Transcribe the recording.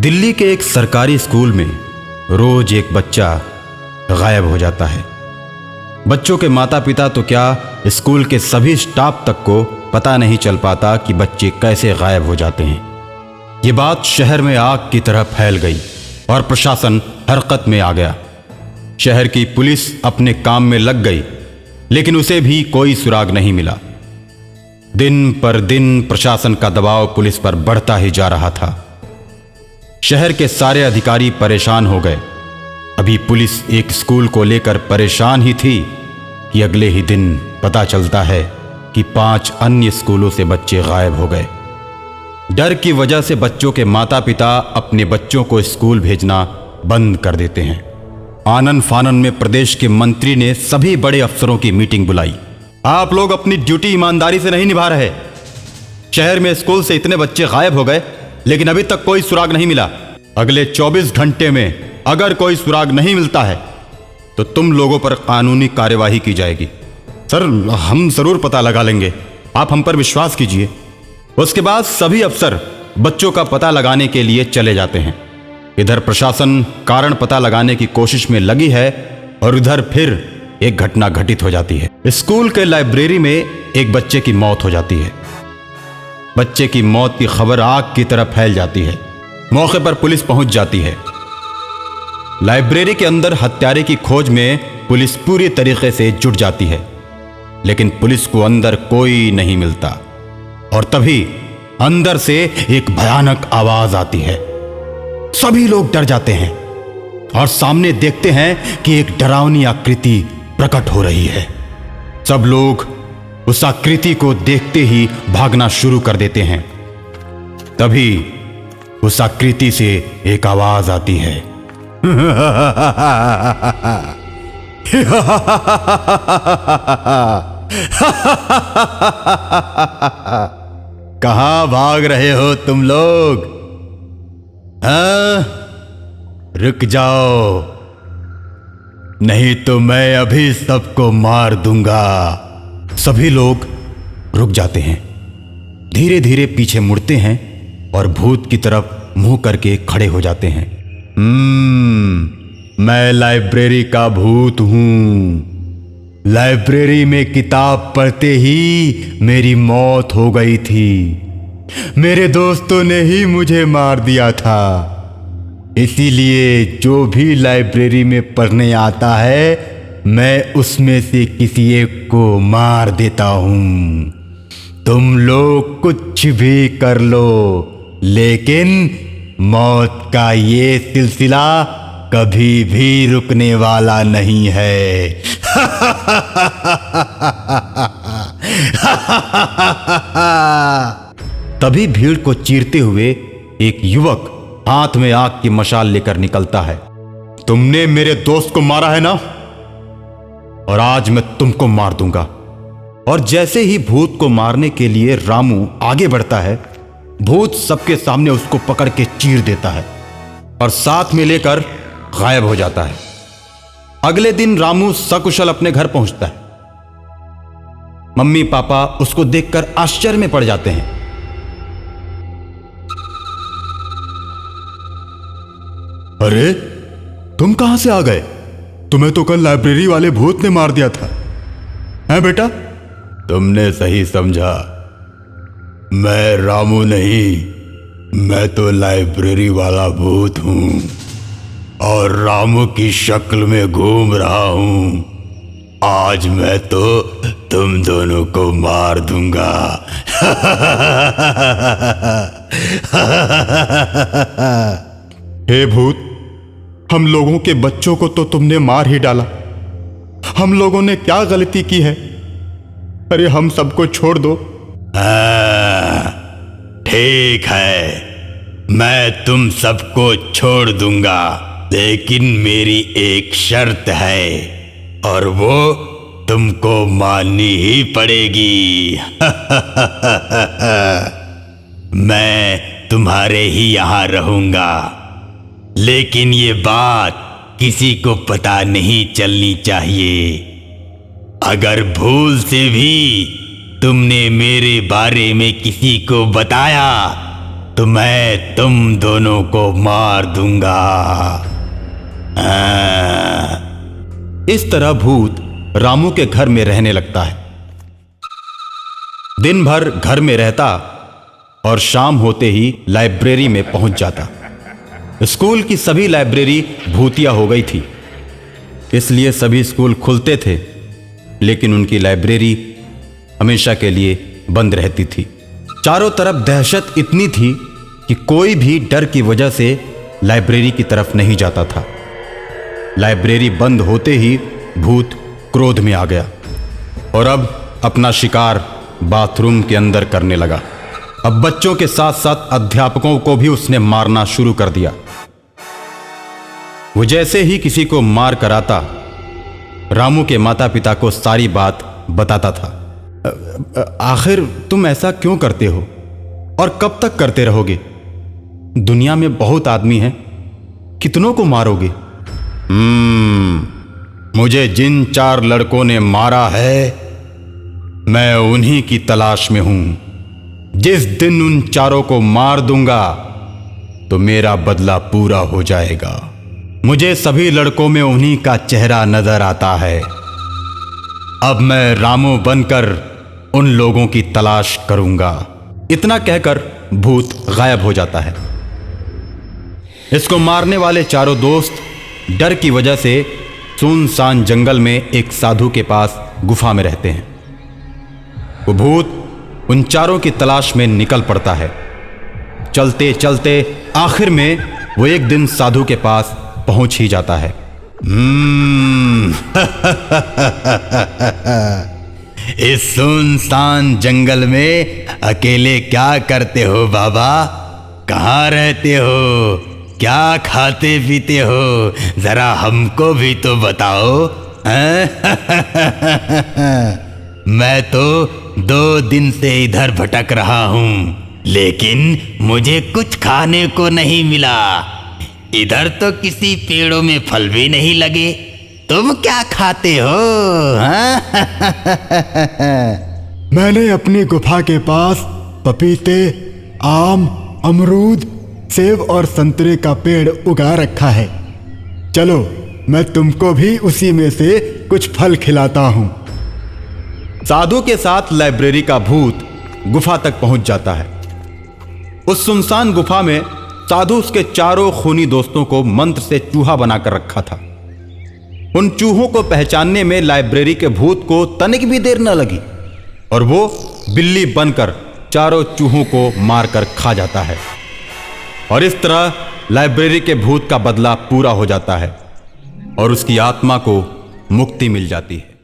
दिल्ली के एक सरकारी स्कूल में रोज एक बच्चा गायब हो जाता है। बच्चों के माता पिता तो क्या, स्कूल के सभी स्टाफ तक को पता नहीं चल पाता कि बच्चे कैसे गायब हो जाते हैं। ये बात शहर में आग की तरह फैल गई और प्रशासन हरकत में आ गया। शहर की पुलिस अपने काम में लग गई, लेकिन उसे भी कोई सुराग नहीं मिला। दिन पर दिन प्रशासन का दबाव पुलिस पर बढ़ता ही जा रहा था। शहर के सारे अधिकारी परेशान हो गए। अभी पुलिस एक स्कूल को लेकर परेशान ही थी कि अगले ही दिन पता चलता है कि 5 अन्य स्कूलों से बच्चे गायब हो गए। डर की वजह से बच्चों के माता पिता अपने बच्चों को स्कूल भेजना बंद कर देते हैं। आनन फानन में प्रदेश के मंत्री ने सभी बड़े अफसरों की मीटिंग बुलाई। आप लोग अपनी ड्यूटी ईमानदारी से नहीं निभा रहे। शहर में स्कूल से इतने बच्चे गायब हो गए, लेकिन अभी तक कोई सुराग नहीं मिला। अगले 24 घंटे में अगर कोई सुराग नहीं मिलता है तो तुम लोगों पर कानूनी कार्यवाही की जाएगी। सर, हम जरूर पता लगा लेंगे, आप हम पर विश्वास कीजिए। उसके बाद सभी अफसर बच्चों का पता लगाने के लिए चले जाते हैं। इधर प्रशासन कारण पता लगाने की कोशिश में लगी है और उधर फिर एक घटना घटित हो जाती है। स्कूल के लाइब्रेरी में एक बच्चे की मौत हो जाती है। बच्चे की मौत की खबर आग की तरह फैल जाती है। मौके पर पुलिस पहुंच जाती है। लाइब्रेरी के अंदर हत्यारे की खोज में पुलिस पूरी तरीके से जुट जाती है, लेकिन पुलिस को अंदर कोई नहीं मिलता। और तभी अंदर से एक भयानक आवाज आती है। सभी लोग डर जाते हैं और सामने देखते हैं कि एक डरावनी आकृति प्रकट हो रही है। सब लोग उस आकृति को देखते ही भागना शुरू कर देते हैं। तभी उस आकृति से एक आवाज आती है। कहां भाग रहे हो तुम लोग? हाँ, रुक जाओ, नहीं तो मैं अभी सबको मार दूंगा। सभी लोग रुक जाते हैं, धीरे धीरे पीछे मुड़ते हैं और भूत की तरफ मुंह करके खड़े हो जाते हैं। मैं लाइब्रेरी का भूत हूं। लाइब्रेरी में किताब पढ़ते ही मेरी मौत हो गई थी। मेरे दोस्तों ने ही मुझे मार दिया था। इसीलिए जो भी लाइब्रेरी में पढ़ने आता है, मैं उसमें से किसी एक को मार देता हूं। तुम लोग कुछ भी कर लो, लेकिन मौत का ये सिलसिला कभी भी रुकने वाला नहीं है। तभी भीड़ को चीरते हुए एक युवक हाथ में आग की मशाल लेकर निकलता है। तुमने मेरे दोस्त को मारा है ना, और आज मैं तुमको मार दूंगा। और जैसे ही भूत को मारने के लिए रामू आगे बढ़ता है, भूत सबके सामने उसको पकड़ के चीर देता है और साथ में लेकर गायब हो जाता है। अगले दिन रामू सकुशल अपने घर पहुंचता है। मम्मी पापा उसको देखकर आश्चर्य में पड़ जाते हैं। अरे, तुम कहां से आ गए? तुम्हें तो कल लाइब्रेरी वाले भूत ने मार दिया था। हैं बेटा? तुमने सही समझा। मैं रामू नहीं, मैं तो लाइब्रेरी वाला भूत हूं और रामू की शक्ल में घूम रहा हूं। आज मैं तो तुम दोनों को मार दूंगा। हे भूत, हम लोगों के बच्चों को तो तुमने मार ही डाला। हम लोगों ने क्या गलती की है? अरे, हम सबको छोड़ दो। ठीक है, मैं तुम सबको छोड़ दूंगा, लेकिन मेरी एक शर्त है और वो तुमको माननी ही पड़ेगी। मैं तुम्हारे ही यहां रहूंगा, लेकिन ये बात किसी को पता नहीं चलनी चाहिए। अगर भूल से भी तुमने मेरे बारे में किसी को बताया तो मैं तुम दोनों को मार दूंगा। इस तरह भूत रामू के घर में रहने लगता है। दिन भर घर में रहता और शाम होते ही लाइब्रेरी में पहुंच जाता। स्कूल की सभी लाइब्रेरी भूतिया हो गई थी, इसलिए सभी स्कूल खुलते थे, लेकिन उनकी लाइब्रेरी हमेशा के लिए बंद रहती थी। चारों तरफ दहशत इतनी थी कि कोई भी डर की वजह से लाइब्रेरी की तरफ नहीं जाता था। लाइब्रेरी बंद होते ही भूत क्रोध में आ गया और अब अपना शिकार बाथरूम के अंदर करने लगा। अब बच्चों के साथ साथ अध्यापकों को भी उसने मारना शुरू कर दिया। वो जैसे ही किसी को मार कर आता, रामू के माता पिता को सारी बात बताता था। आखिर तुम ऐसा क्यों करते हो और कब तक करते रहोगे? दुनिया में बहुत आदमी हैं, कितनों को मारोगे? मुझे जिन 4 लड़कों ने मारा है, मैं उन्हीं की तलाश में हूं। जिस दिन उन 4 को मार दूंगा तो मेरा बदला पूरा हो जाएगा। मुझे सभी लड़कों में उन्हीं का चेहरा नजर आता है। अब मैं रामू बनकर उन लोगों की तलाश करूंगा। इतना कहकर भूत गायब हो जाता है। इसको मारने वाले 4 दोस्त डर की वजह से सुनसान जंगल में एक साधु के पास गुफा में रहते हैं। वो भूत उन 4 की तलाश में निकल पड़ता है। चलते चलते आखिर में वो एक दिन साधु के पास पहुंच ही जाता है। इस सुनसान जंगल में अकेले क्या करते हो बाबा? कहाँ रहते हो? क्या खाते पीते हो? जरा हमको भी तो बताओ। मैं तो 2 दिन से इधर भटक रहा हूँ, लेकिन मुझे कुछ खाने को नहीं मिला। इधर तो किसी पेड़ों में फल भी नहीं लगे। तुम क्या खाते हो? मैंने अपनी गुफा के पास पपीते, आम, अमरूद, सेब और संतरे का पेड़ उगा रखा है। चलो मैं तुमको भी उसी में से कुछ फल खिलाता हूँ। साधु के साथ लाइब्रेरी का भूत गुफा तक पहुंच जाता है। उस सुनसान गुफा में साधु उसके 4 खूनी दोस्तों को मंत्र से चूहा बनाकर रखा था। उन चूहों को पहचानने में लाइब्रेरी के भूत को तनिक भी देर न लगी और वो बिल्ली बनकर 4 चूहों को मारकर खा जाता है। और इस तरह लाइब्रेरी के भूत का बदला पूरा हो जाता है और उसकी आत्मा को मुक्ति मिल जाती है।